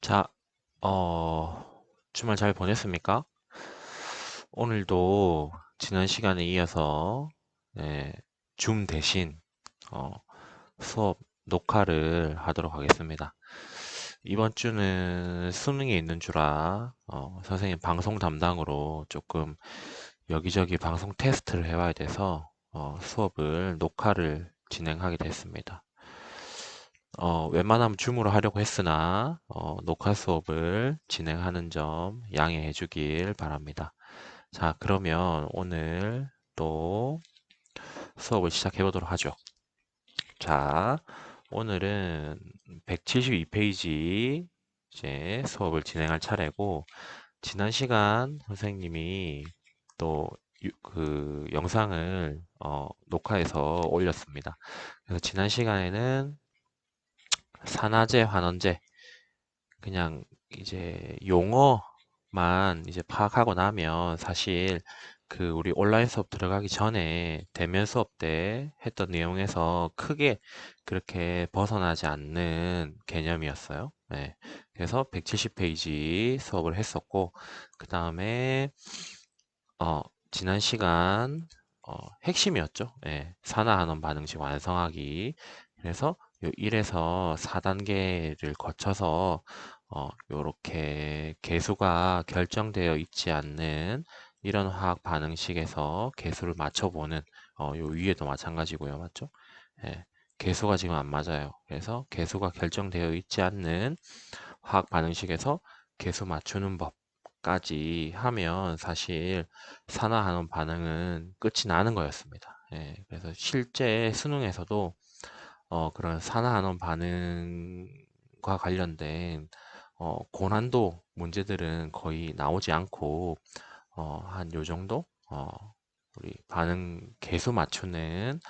자, 주말 잘 보냈습니까? 오늘도 지난 시간에 이어서 네, 줌 대신 어, 수업 녹화를 하도록 하겠습니다. 이번 주는 수능이 있는 주라 선생님 방송 담당으로 조금 여기저기 방송 테스트를 해와야 돼서 수업을 녹화를 진행하게 됐습니다. 웬만하면 줌으로 하려고 했으나 녹화 수업을 진행하는 점 양해해 주길 바랍니다. 자, 그러면 오늘 또 수업을 시작해 보도록 하죠. 자, 오늘은 172페이지 이제 수업을 진행할 차례고, 지난 시간 선생님이 또 그 영상을 녹화해서 올렸습니다. 그래서 지난 시간에는 산화제, 환원제 그냥 이제 용어만 이제 파악하고 나면 사실 그 우리 온라인 수업 들어가기 전에 대면 수업 때 했던 내용에서 크게 그렇게 벗어나지 않는 개념이었어요. 네. 그래서 170페이지 수업을 했었고, 그 다음에 어, 지난 시간 핵심이었죠. 예, 산화한원 반응식 완성하기. 그래서 요 1에서 4단계를 거쳐서 요렇게 개수가 결정되어 있지 않는 이런 화학 반응식에서 개수를 맞춰보는 요 위에도 마찬가지고요. 맞죠? 예, 개수가 지금 안 맞아요. 그래서 개수가 결정되어 있지 않는 화학 반응식에서 개수 맞추는 법까지 하면 사실 산화하는 반응은 끝이 나는 거였습니다. 예, 그래서 실제 수능에서도 그런 산화하는 반응과 관련된 고난도 문제들은 거의 나오지 않고 한 요 정도 우리 반응 개수 맞추는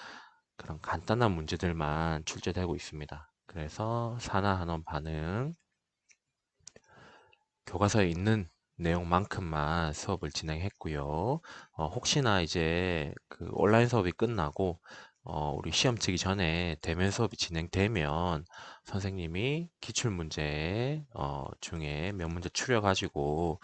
그런 간단한 문제들만 출제되고 있습니다. 그래서 산화한원 반응 교과서에 있는 내용만큼만 수업을 진행했고요. 혹시나 이제 그 온라인 수업이 끝나고 우리 시험 치기 전에 대면 수업이 진행되면 선생님이 기출문제 중에 몇 문제 추려가지고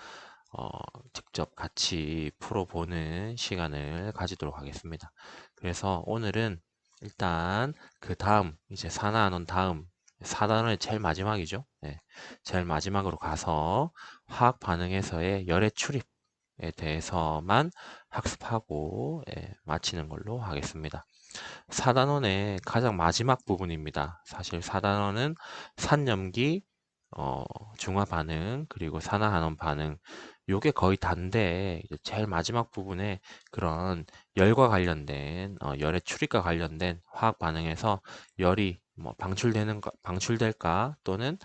어, 직접 같이 풀어보는 시간을 가지도록 하겠습니다. 그래서 오늘은 일단 그 다음 이제 산화하는 다음 4단원의 제일 마지막이죠. 네, 제일 마지막으로 가서 화학 반응에서의 열의 출입에 대해서만 학습하고 마치는 걸로 하겠습니다. 4단원의 가장 마지막 부분입니다. 사실 4단원은 산염기, 중화 반응, 그리고 산화한원 반응, 요게 거의 다인데 이제 제일 마지막 부분에 그런 열과 관련된 열의 출입과 관련된 화학 반응에서 열이 뭐 방출될까 또는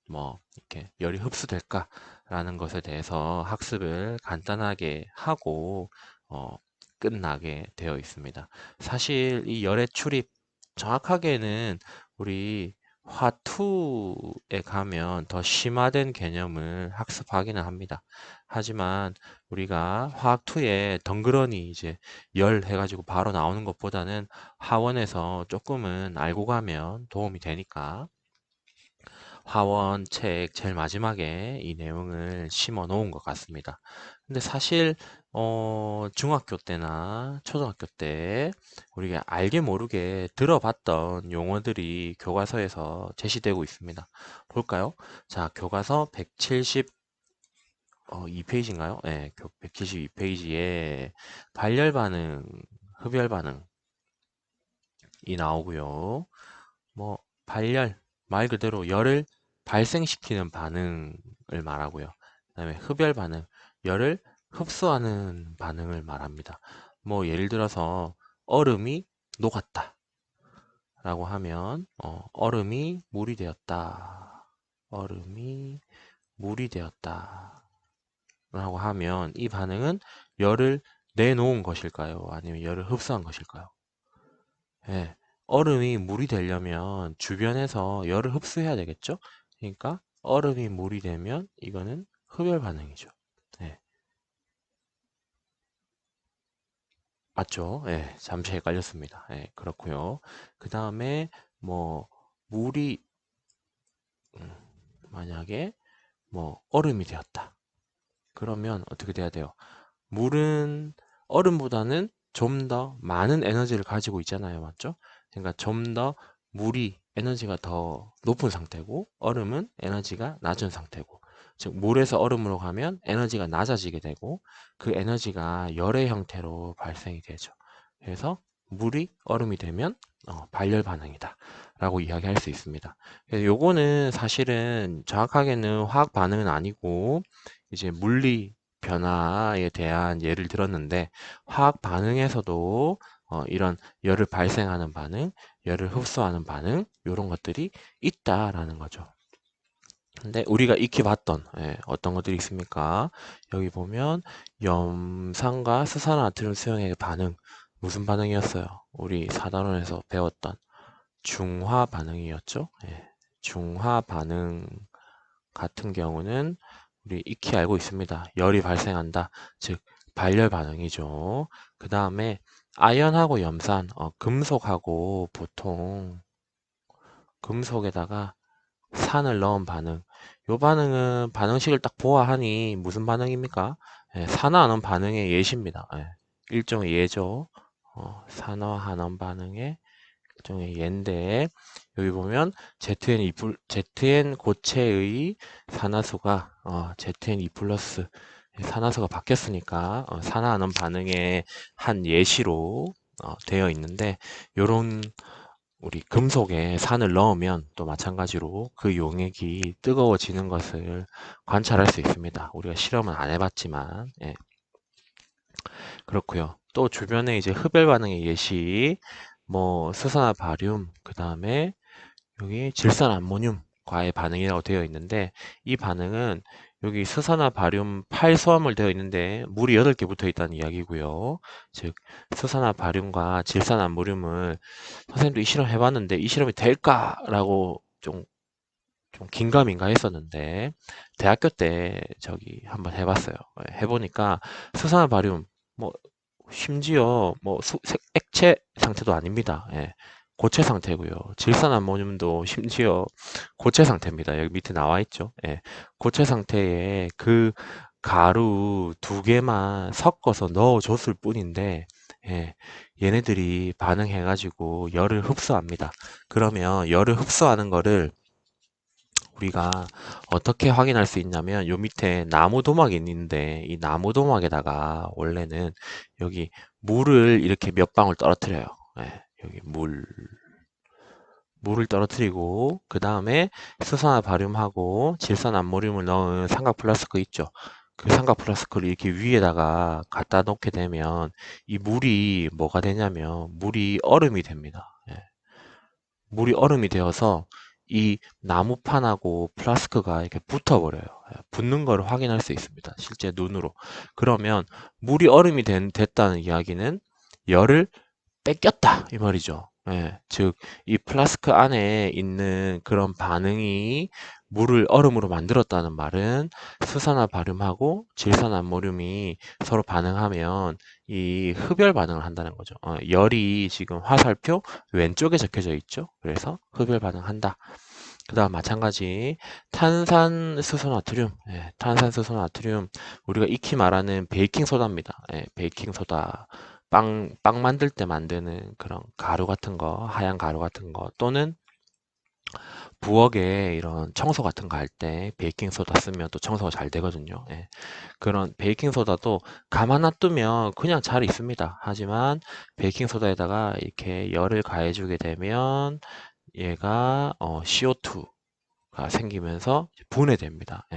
뭐 이렇게 열이 흡수될까라는 것에 대해서 학습을 간단하게 하고 어, 끝나게 되어 있습니다. 사실 이 열의 출입 정확하게는 우리 화투에 가면 더 심화된 개념을 학습하기는 합니다. 하지만 우리가 화학2에 덩그러니 이제 열 해가지고 바로 나오는 것보다는 하원에서 조금은 알고 가면 도움이 되니까 화원 책 제일 마지막에 이 내용을 심어 놓은 것 같습니다. 근데 사실 중학교 때나 초등학교 때 우리가 알게 모르게 들어봤던 용어들이 교과서에서 제시되고 있습니다. 볼까요? 자, 교과서 172페이지인가요? 네, 172페이지에 발열 반응, 흡열 반응이 나오고요. 뭐 발열 말 그대로 열을 발생시키는 반응을 말하고요. 그다음에 흡열 반응 열을 흡수하는 반응을 말합니다. 뭐 예를 들어서 얼음이 녹았다 라고 하면 얼음이 물이 되었다. 얼음이 물이 되었다 라고 하면 이 반응은 열을 내놓은 것일까요? 아니면 열을 흡수한 것일까요? 예, 얼음이 물이 되려면 주변에서 열을 흡수해야 되겠죠? 그러니까 얼음이 물이 되면 이거는 흡열 반응이죠. 예, 맞죠? 예, 잠시 헷갈렸습니다. 예, 그렇고요. 그 다음에 뭐 물이 음, 만약에 뭐 얼음이 되었다. 그러면 어떻게 돼야 돼요? 물은 얼음보다는 좀 더 많은 에너지를 가지고 있잖아요. 맞죠? 그러니까 좀 더 물이 에너지가 더 높은 상태고 얼음은 에너지가 낮은 상태고, 즉 물에서 얼음으로 가면 에너지가 낮아지게 되고 그 에너지가 열의 형태로 발생이 되죠. 그래서 물이 얼음이 되면 발열 반응이다 라고 이야기할 수 있습니다. 요거는 사실은 정확하게는 화학 반응은 아니고 이제 물리 변화에 대한 예를 들었는데, 화학 반응에서도 이런 열을 발생하는 반응, 열을 흡수하는 반응, 이런 것들이 있다라는 거죠. 근데 우리가 익히 봤던 어떤 것들이 있습니까? 여기 보면 염산과 수산화트륨 수용액의 반응, 무슨 반응이었어요? 우리 사단원에서 배웠던 중화 반응이었죠. 중화 반응 같은 경우는 우리 익히 알고 있습니다. 열이 발생한다. 즉 발열 반응이죠. 그 다음에 아연하고 염산, 금속하고 보통 금속에다가 산을 넣은 반응. 이 반응은 반응식을 딱 보아하니 무슨 반응입니까? 산화하는 반응의 예시입니다. 일종의 예죠. 산화하는 반응의 일종의 예인데, 여기 보면 ZN 고체의 산화수가 ZN2 플러스 산화수가 바뀌었으니까 산화하는 반응의 한 예시로 되어 있는데, 요런 우리 금속에 산을 넣으면 또 마찬가지로 그 용액이 뜨거워지는 것을 관찰할 수 있습니다. 우리가 실험은 안 해봤지만. 그렇고요. 또 주변에 이제 흡열 반응의 예시, 뭐 수산화 바륨, 그 다음에 여기 질산 암모늄과의 반응이라고 되어 있는데, 이 반응은 여기 수산화 바륨 8소함을 되어 있는데 물이 8개 붙어 있다는 이야기고요. 즉 수산화 바륨과 질산 암모늄을 선생님도 이 실험 해봤는데 이 실험이 될까라고 좀 긴가민가 했었는데, 대학교 때 저기 한번 해봤어요. 해보니까 수산화 바륨 뭐 심지어 뭐 액체 상태도 아닙니다. 고체 상태고요. 질산암모늄도 심지어 고체 상태입니다. 여기 밑에 나와 있죠. 고체 상태에 그 가루 2개만 섞어서 넣어줬을 뿐인데, 얘네들이 반응해가지고 열을 흡수합니다. 그러면 열을 흡수하는 거를 우리가 어떻게 확인할 수 있냐면, 요 밑에 나무 도막이 있는데 이 나무 도막에다가 원래는 여기 물을 이렇게 몇 방울 떨어뜨려요. 여기 물을 떨어뜨리고 그 다음에 수산화 바륨하고 질산 암모늄을 넣은 삼각 플라스크 있죠. 그 삼각 플라스크를 이렇게 위에다가 갖다 놓게 되면 이 물이 뭐가 되냐면 물이 얼음이 됩니다. 물이 얼음이 되어서 이 나무판하고 플라스크가 이렇게 붙어버려요. 붙는 걸 확인할 수 있습니다. 실제 눈으로. 그러면 물이 얼음이 됐다는 이야기는 열을 뺏겼다 이 말이죠. 즉, 이 플라스크 안에 있는 그런 반응이 물을 얼음으로 만들었다는 말은 수산화 바륨하고 질산암모륨이 서로 반응하면 이 흡열 반응을 한다는 거죠. 열이 지금 화살표 왼쪽에 적혀져 있죠. 그래서 흡열 반응한다. 그 다음 마찬가지 탄산수소나트륨, 탄산수소나트륨, 우리가 익히 말하는 베이킹소다입니다. 베이킹소다. 빵 만들 때 만드는 그런 가루 같은 거, 하얀 가루 같은 거, 또는 부엌에 이런 청소 같은 거 할 때 베이킹소다 쓰면 또 청소가 잘 되거든요. 그런 베이킹소다도 가만 놔두면 그냥 잘 있습니다. 하지만 베이킹소다에다가 이렇게 열을 가해주게 되면 얘가 CO2가 생기면서 분해됩니다.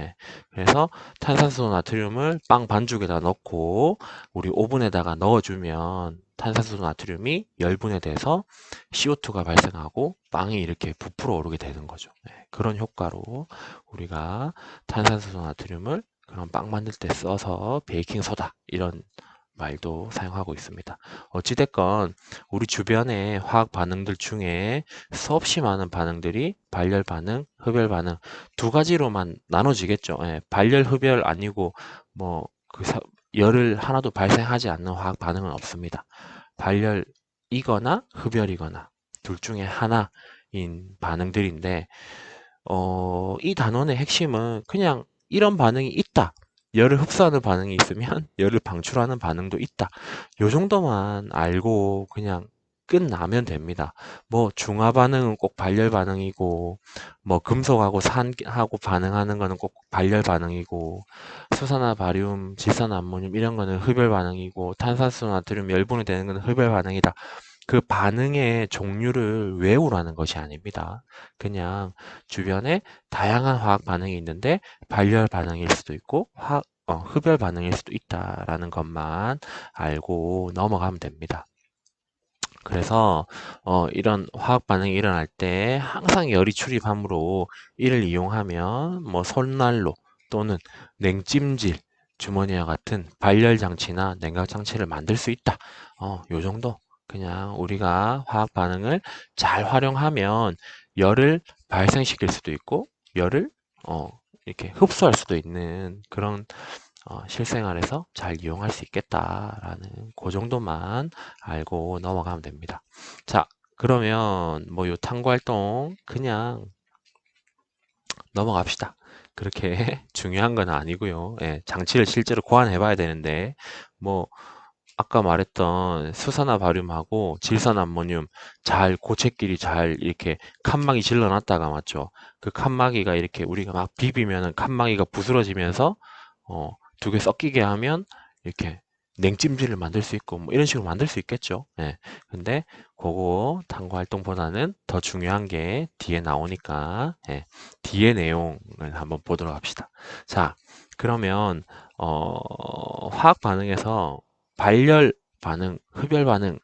그래서 탄산수 나트륨을 빵 반죽에다 넣고 우리 오븐에다가 넣어주면 탄산수 나트륨이 열분해돼서 CO2가 발생하고 빵이 이렇게 부풀어 오르게 되는 거죠. 그런 효과로 우리가 탄산수 나트륨을 그런 빵 만들 때 써서 베이킹 소다 이런 말도 사용하고 있습니다. 어찌됐건 우리 주변의 화학 반응들 중에 수없이 많은 반응들이 발열 반응, 흡열 반응 두 가지로만 나눠지겠죠. 발열, 흡열 아니고 뭐 열을 하나도 발생하지 않는 화학 반응은 없습니다. 발열이거나 흡열이거나 둘 중에 하나인 반응들인데, 이 단원의 핵심은 그냥 이런 반응이 있다. 열을 흡수하는 반응이 있으면 열을 방출하는 반응도 있다. 요 정도만 알고 그냥 끝나면 됩니다. 뭐 중화 반응은 꼭 발열 반응이고, 뭐 금속하고 산하고 반응하는 거는 꼭 발열 반응이고, 수산화 바륨, 질산화 암모늄 이런 거는 흡열 반응이고, 탄산수 나트륨 열분이 되는 거는 흡열 반응이다. 그 반응의 종류를 외우라는 것이 아닙니다. 그냥 주변에 다양한 화학 반응이 있는데 발열 반응일 수도 있고 흡열 반응일 수도 있다라는 것만 알고 넘어가면 됩니다. 그래서 이런 화학 반응이 일어날 때 항상 열이 출입하므로 이를 이용하면 뭐 손난로 또는 냉찜질 주머니와 같은 발열 장치나 냉각 장치를 만들 수 있다. 요 정도. 그냥 우리가 화학 반응을 잘 활용하면 열을 발생시킬 수도 있고 열을 이렇게 흡수할 수도 있는 그런 실생활에서 잘 이용할 수 있겠다라는 그 정도만 알고 넘어가면 됩니다. 자, 그러면 뭐 요 탐구 활동 그냥 넘어갑시다. 그렇게 중요한 건 아니고요. 예, 장치를 실제로 고안해 봐야 되는데 뭐 아까 말했던 수산화 바륨하고 질산 암모늄 잘 고체끼리 잘 이렇게 칸막이 질러놨다가 맞죠? 그 칸막이가 이렇게 우리가 막 비비면은 칸막이가 부스러지면서 두 개 섞이게 하면 이렇게 냉찜질을 만들 수 있고 뭐 이런 식으로 만들 수 있겠죠. 예. 근데 그거 탐구 활동보다는 더 중요한 게 뒤에 나오니까 예. 뒤에 내용을 한번 보도록 합시다. 자, 그러면 화학 반응에서 발열 반응, 흡열 반응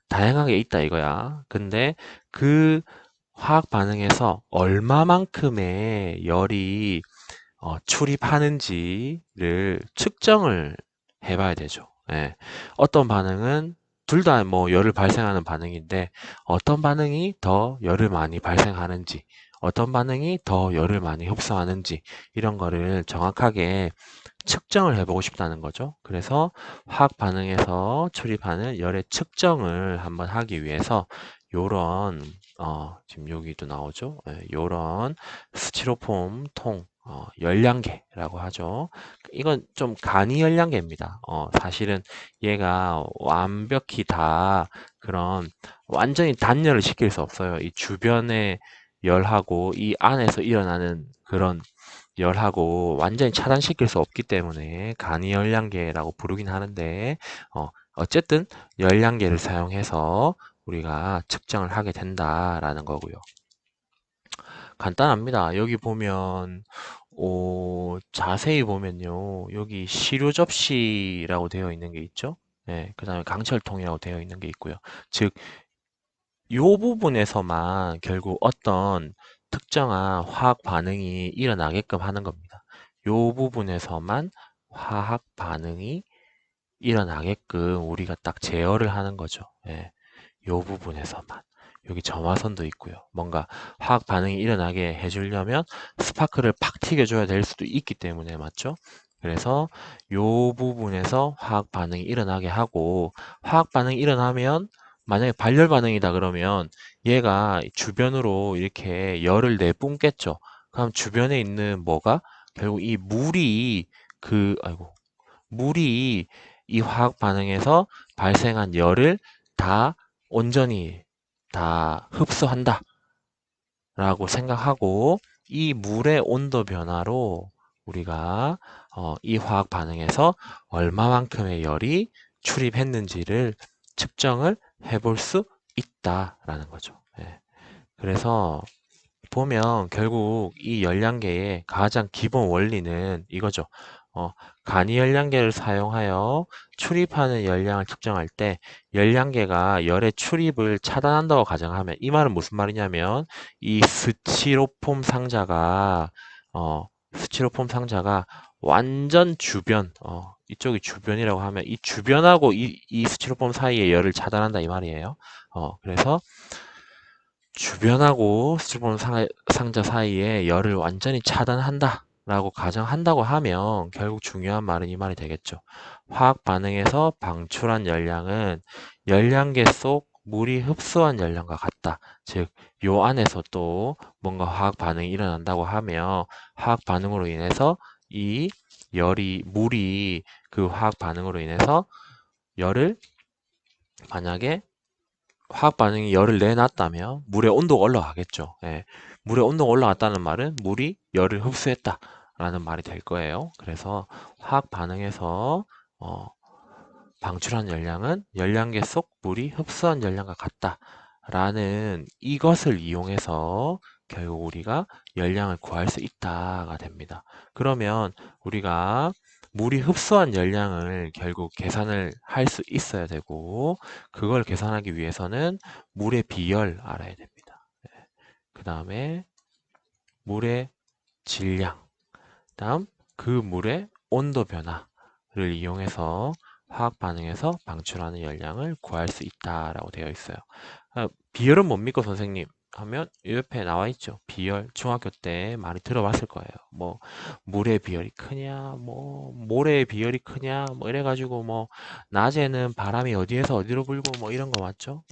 다양하게 있다 이거야. 근데 그 화학 반응에서 얼마만큼의 열이 출입하는지를 측정을 해봐야 되죠. 예. 어떤 반응은 둘 다 뭐 열을 발생하는 반응인데 어떤 반응이 더 열을 많이 발생하는지 어떤 반응이 더 열을 많이 흡수하는지 이런 거를 정확하게 측정을 해보고 싶다는 거죠. 그래서 화학 반응에서 출입하는 열의 측정을 한번 하기 위해서 요런 지금 여기도 나오죠. 요런 스티로폼 통 열량계라고 하죠. 이건 좀 간이 열량계입니다. 사실은 얘가 완벽히 다 그런 완전히 단열을 시킬 수 없어요. 이 주변의 열하고 이 안에서 일어나는 그런 열하고 완전히 차단시킬 수 없기 때문에 간이 열량계라고 부르긴 하는데 어쨌든 열량계를 사용해서 우리가 측정을 하게 된다라는 거고요. 간단합니다. 여기 보면 자세히 보면요. 여기 시료 접시라고 되어 있는 게 있죠. 네, 그 다음에 강철통이라고 되어 있는 게 있고요. 즉, 요 부분에서만 결국 어떤 특정한 화학 반응이 일어나게끔 하는 겁니다. 요 부분에서만 화학 반응이 일어나게끔 우리가 딱 제어를 하는 거죠. 예, 요 부분에서만. 여기 점화선도 있고요. 뭔가 화학 반응이 일어나게 해주려면 스파크를 팍 튀겨줘야 될 수도 있기 때문에 맞죠? 그래서 요 부분에서 화학 반응이 일어나게 하고 화학 반응이 일어나면 만약에 발열 반응이다 그러면 얘가 주변으로 이렇게 열을 내뿜겠죠. 그럼 주변에 있는 뭐가 결국 이 물이 물이 이 화학 반응에서 발생한 열을 다 온전히 다 흡수한다 라고 생각하고 이 물의 온도 변화로 우리가 이 화학 반응에서 얼마만큼의 열이 출입했는지를 측정을 해볼 수 있다라는 거죠. 예. 그래서 보면 결국 이 열량계의 가장 기본 원리는 이거죠. 간이 열량계를 사용하여 출입하는 열량을 측정할 때 열량계가 열의 출입을 차단한다고 가정하면 이 말은 무슨 말이냐면 이 스티로폼 상자가 완전 주변 이쪽이 주변이라고 하면 이 주변하고 이 스티로폼 사이의 열을 차단한다 이 말이에요. 그래서 주변하고 스티로폼 상자 사이에 열을 완전히 차단한다 라고 가정한다고 하면 결국 중요한 말은 이 말이 되겠죠. 화학 반응에서 방출한 열량은 열량계 속 물이 흡수한 열량과 같다. 즉, 요 안에서 또 뭔가 화학 반응이 일어난다고 하면 화학 반응으로 인해서 이 물이 그 화학 반응으로 인해서 열을, 만약에 화학 반응이 열을 내놨다면 물의 온도가 올라가겠죠. 예. 물의 온도가 올라갔다는 말은 물이 열을 흡수했다 라는 말이 될 거예요. 그래서 화학 반응에서 방출한 열량은 열량계 속 물이 흡수한 열량과 같다 라는 이것을 이용해서 결국 우리가 열량을 구할 수 있다가 됩니다. 그러면 우리가 물이 흡수한 열량을 결국 계산을 할 수 있어야 되고, 그걸 계산하기 위해서는 물의 비열 알아야 됩니다. 그 다음에 물의 질량, 다음 그 물의 온도 변화를 이용해서 화학 반응에서 방출하는 열량을 구할 수 있다라고 되어 있어요. 비열은 뭡니까 선생님? 하면 이 옆에 나와 있죠. 비열, 중학교 때 많이 들어봤을 거예요. 뭐 물의 비열이 크냐, 뭐 모래의 비열이 크냐, 뭐 이래가지고 뭐 낮에는 바람이 어디에서 어디로 불고 뭐 이런 거 맞죠?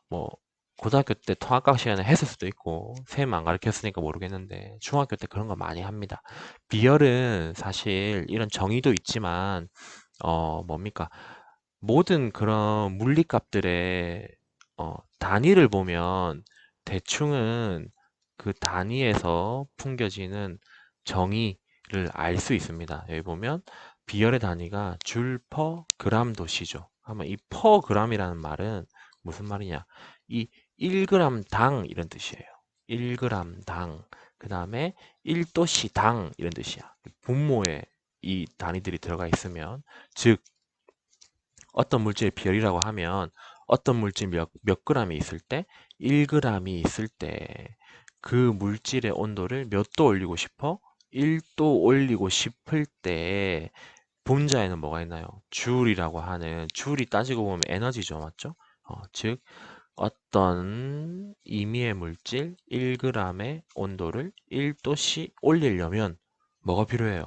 뭐 고등학교 때 통합각 시간에 했을 수도 있고 쌤 안 가르쳤으니까 모르겠는데 중학교 때 그런 거 많이 합니다. 비열은 사실 이런 정의도 있지만 뭡니까? 모든 그런 물리값들의 단위를 보면 대충은 그 단위에서 풍겨지는 정의를 알 수 있습니다. 여기 보면 비열의 단위가 줄 퍼 그람 도시죠. 아마 이 퍼 그람이라는 말은 무슨 말이냐? 이 1g 당 이런 뜻이에요. 1g 당. 그 다음에 1도씨 당 이런 뜻이야. 분모에 이 단위들이 들어가 있으면, 즉 어떤 물질의 비열이라고 하면 어떤 물질 몇 g이 있을 때, 1g이 있을 때 그 물질의 온도를 몇 도 올리고 싶어? 1도 올리고 싶을 때 분자에는 뭐가 있나요? 줄이라고 하는, 줄이 따지고 보면 에너지죠, 맞죠? 즉 어떤 임의의 물질 1g의 온도를 1도씨 올리려면 뭐가 필요해요?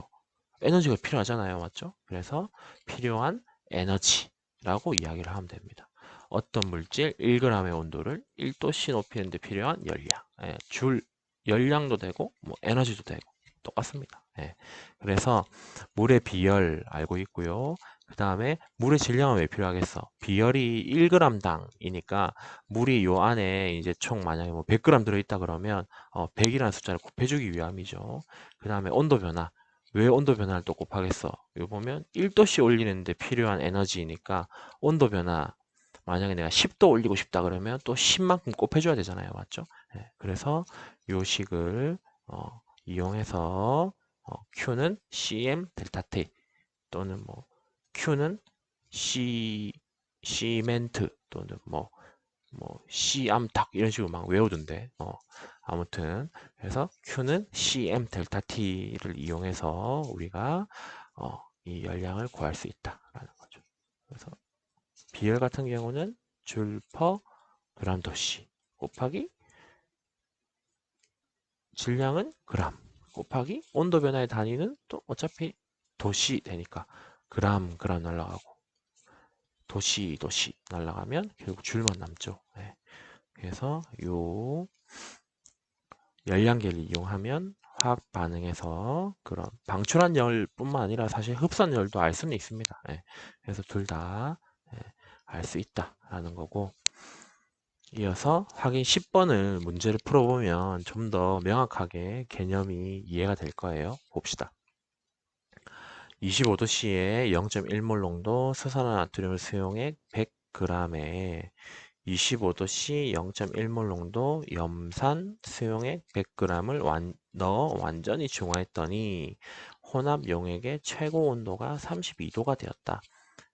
에너지가 필요하잖아요, 맞죠? 그래서 필요한 에너지라고 이야기를 하면 됩니다. 어떤 물질 1g의 온도를 1도씨 높이는 데 필요한 열량, 줄 열량도 되고 뭐 에너지도 되고 똑같습니다. 그래서 물의 비열 알고 있고요. 그 다음에 물의 질량은 왜 필요하겠어? 비열이 1g당이니까 물이 요 안에 이제 총 만약에 뭐 100g 들어있다 그러면 100이라는 숫자를 곱해주기 위함이죠. 그 다음에 온도 변화. 왜 온도 변화를 또 곱하겠어? 이거 보면 1도씨 올리는데 필요한 에너지니까 온도 변화, 만약에 내가 10도 올리고 싶다 그러면 또 10만큼 곱해줘야 되잖아요, 맞죠? 그래서 요 식을 이용해서 Q는 CM 델타 T 또는 뭐 Q는 시멘트 또는 뭐 C암탁 이런 식으로 막 외우던데, 아무튼 그래서 Q는 CM 델타 T를 이용해서 우리가 이 열량을 구할 수 있다라는 거죠. 그래서 비열 같은 경우는 줄 퍼 그람 도시 곱하기 질량은 그람 곱하기 온도 변화의 단위는 또 어차피 도시 되니까 그람 날라가고 도시 날라가면 결국 줄만 남죠. 그래서 요 열량계를 이용하면 화학 반응에서 그런 방출한 열뿐만 아니라 사실 흡수한 열도 알 수는 있습니다. 그래서 둘 다 알 수 있다라는 거고, 이어서 확인 10번을 문제를 풀어보면 좀 더 명확하게 개념이 이해가 될 거예요. 봅시다. 25도씨에 0.1몰 농도 수산화나트륨을 수용액 100g에 25도씨 0.1몰 농도 염산 수용액 100g을 넣어 완전히 중화했더니 혼합 용액의 최고 온도가 32도가 되었다.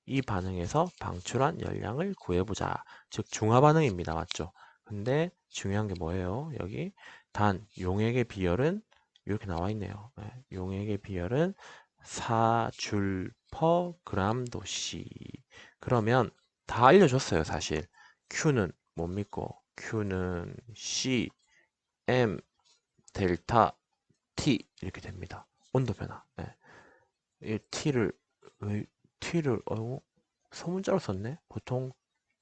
이 반응에서 방출한 열량을 구해보자. 즉 중화 반응입니다. 맞죠? 근데 중요한 게 뭐예요? 여기 단 용액의 비열은 이렇게 나와 있네요. 용액의 비열은 4줄 퍼 그람 도씨. 그러면 다 알려줬어요, 사실. Q는 못 믿고 Q는 C, M, 델타, T 이렇게 됩니다. 온도 변화. 이 T를 소문자로 썼네. 보통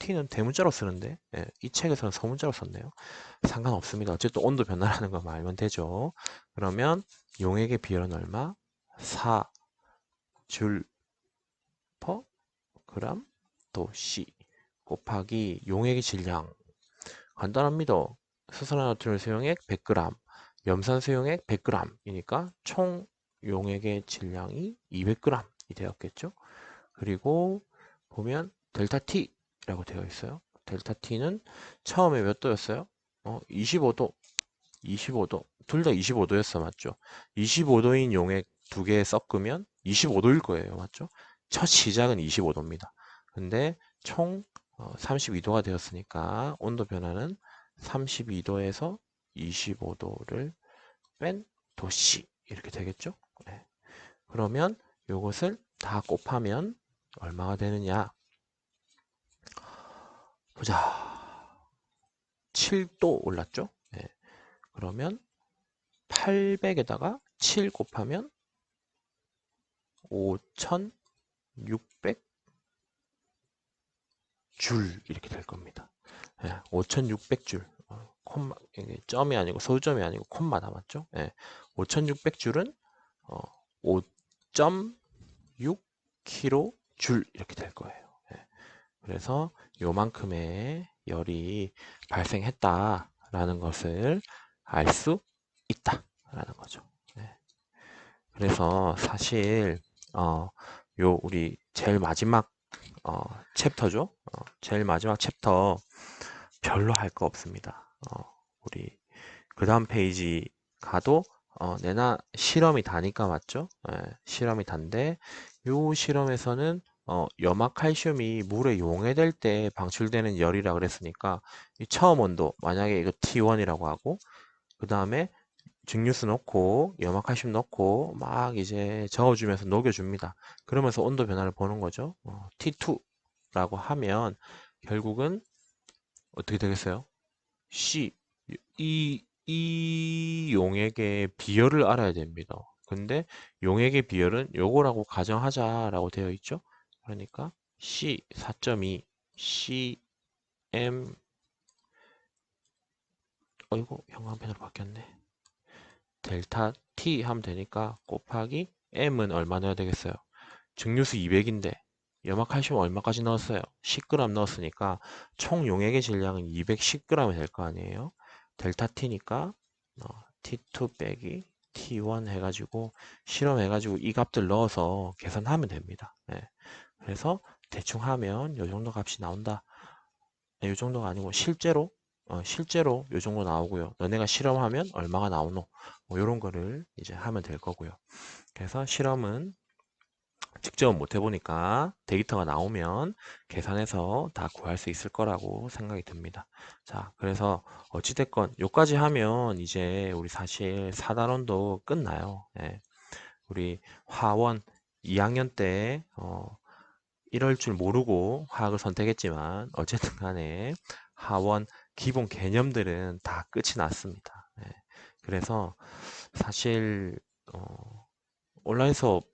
T는 대문자로 쓰는데 이 책에서는 소문자로 썼네요. 상관없습니다. 어쨌든 온도 변화라는 것만 알면 되죠. 그러면 용액의 비열은 얼마? 4줄 퍼 그람 도씨 곱하기 용액의 질량. 간단합니다. 수산화나트륨 수용액 100g, 염산 수용액 100g이니까 총 용액의 질량이 200g이 되었겠죠. 그리고 보면 델타 T라고 되어 있어요. 델타 T는 처음에 몇 도였어요? 25도. 25도. 둘 다 25도였어, 맞죠? 25도인 용액 두 개 섞으면 25도일 거예요, 맞죠? 첫 시작은 25도입니다. 근데 총 32도가 되었으니까 온도 변화는 32도에서 25도를 뺀 도씨 이렇게 되겠죠? 네. 그러면 이것을 다 곱하면 얼마가 되느냐? 보자. 7도 올랐죠? 네. 그러면 800에다가 7 곱하면 5600 줄 이렇게 될 겁니다. 5600줄. 콤마, 이게 점이 아니고 소점이 아니고 콤마다 맞죠? 5600줄은 5.6kg 줄 이렇게 될 거예요. 그래서 요만큼의 열이 발생했다라는 것을 알 수 있다라는 거죠. 그래서 사실 요 우리 제일 마지막 챕터죠. 제일 마지막 챕터 별로 할 거 없습니다. 우리 그 다음 페이지 가도 내나 실험이 다니까 맞죠? 실험이 단데 요 실험에서는 염화칼슘이 물에 용해될 때 방출되는 열이라 그랬으니까 이 처음 온도 만약에 이거 T1이라고 하고 그 다음에 증류수 넣고 염화칼슘 넣고 막 이제 저어주면서 녹여줍니다. 그러면서 온도 변화를 보는 거죠. T2라고 하면 결국은 어떻게 되겠어요? C 이 용액의 비열을 알아야 됩니다. 근데 용액의 비열은 요거라고 가정하자라고 되어 있죠. 그러니까 C 4.2 CM 어이구 형광펜으로 바뀌었네. 델타 T 하면 되니까 곱하기 M은 얼마 넣어야 되겠어요? 증류수 200인데 염화칼슘 얼마까지 넣었어요? 10g 넣었으니까 총 용액의 질량은 210g이 될 거 아니에요? 델타 T니까 T2 빼기 T1 해가지고 실험해가지고 이 값들 넣어서 계산하면 됩니다. 그래서 대충 하면 요 정도 값이 나온다. 요 정도가 아니고 실제로 요 정도 나오고요. 너네가 실험하면 얼마가 나오노? 뭐 이런 거를 이제 하면 될 거고요. 그래서 실험은 직접 못 해보니까 데이터가 나오면 계산해서 다 구할 수 있을 거라고 생각이 듭니다. 자, 그래서 어찌됐건 요까지 하면 이제 우리 사실 4단원도 끝나요. 우리 화원 2학년 때 이럴 줄 모르고 화학을 선택했지만 어쨌든 간에 하원 기본 개념들은 다 끝이 났습니다. 그래서 사실 온라인 수업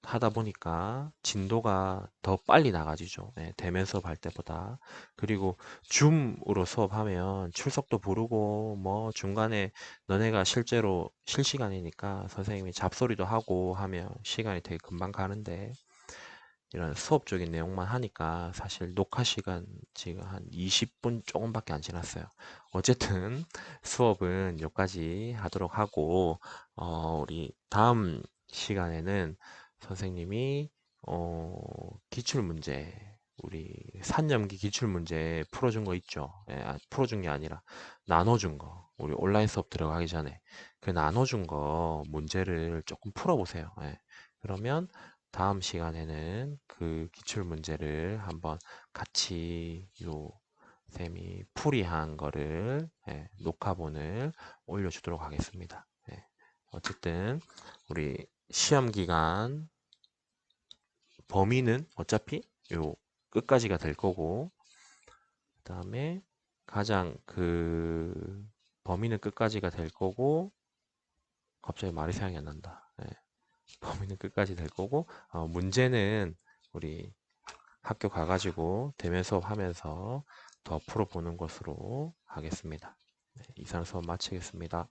하다 보니까 진도가 더 빨리 나가지죠. 대면 수업할 때보다. 그리고 줌으로 수업하면 출석도 부르고 뭐 중간에 너네가 실제로 실시간이니까 선생님이 잡소리도 하고 하면 시간이 되게 금방 가는데 이런 수업적인 내용만 하니까 사실 녹화 시간 지금 한 20분 조금밖에 안 지났어요. 어쨌든 수업은 여기까지 하도록 하고 우리 다음 시간에는 선생님이 기출문제 우리 산염기 기출문제 풀어준 거 있죠. 풀어준 게 아니라 나눠준 거 우리 온라인 수업 들어가기 전에 그 나눠준 거 문제를 조금 풀어보세요. 그러면 다음 시간에는 그 기출문제를 한번 같이 요 쌤이 풀이한 거를 녹화본을 올려주도록 하겠습니다. 어쨌든 우리 시험 기간 범위는 어차피 요 끝까지가 될 거고 그 다음에 가장 그 범위는 끝까지가 될 거고 갑자기 말이 생각이 안 난다. 범위는 끝까지 될 거고 문제는 우리 학교 가가지고 대면 수업 하면서 더 풀어보는 것으로 하겠습니다. 이상 수업 마치겠습니다.